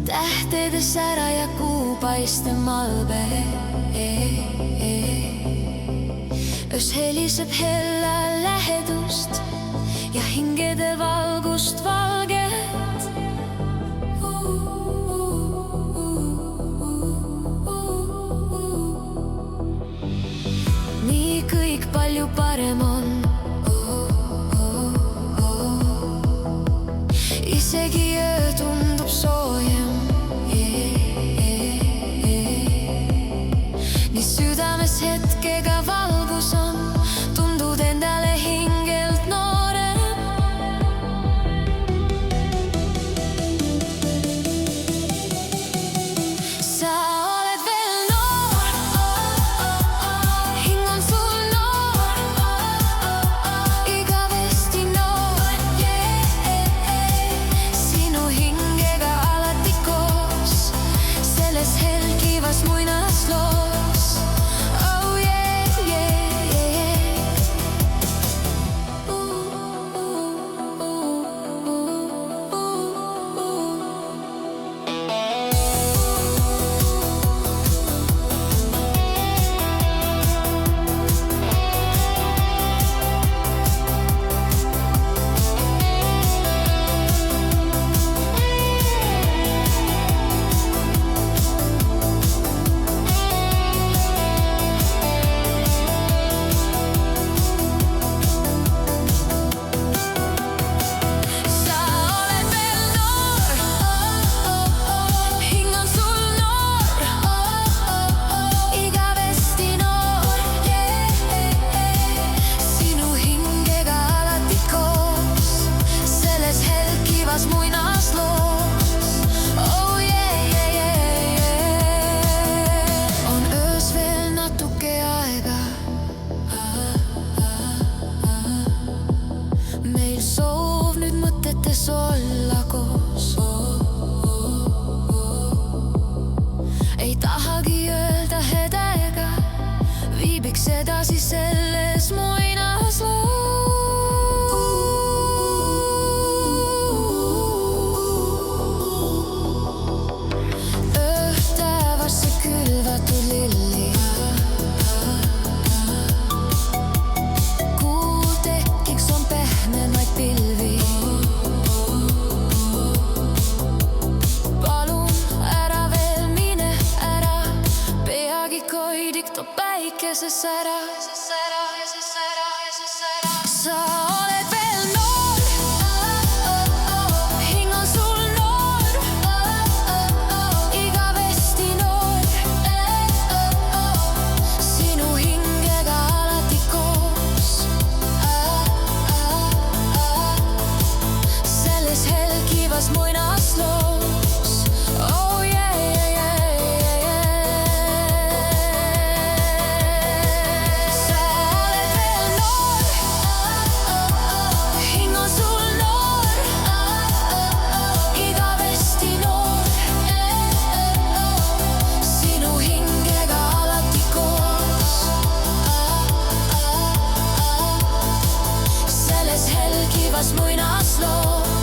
tähtedes sära ja kuu paiste malbe. Öös heliseb hella lähedust ja hingede valgust valget. Nii kõik palju parem on. Isegi öö tundub soojem. Nii südames hetkega valgus on, tundud endale hingelt noorem. Sa oled veel noor, hing on sul noor, igavesti noor. Sinu hingega alati koos, selles helgivas muinasloos. Oh yeah, yeah, yeah. Olla koos. Ei tahagi öelda hedega, viibiks edasi selles muinasloos. Öötaevasse külvatud lilli, kuu tekiks on pehmemaid pilvi. Toob päikeses ära. Sa oled veel noor, hing on sul noor, igavesti noor. Sinu hingega alati koos, selles helgivas muinasloos. Oh yeah, yeah, yeah. Muinasloos.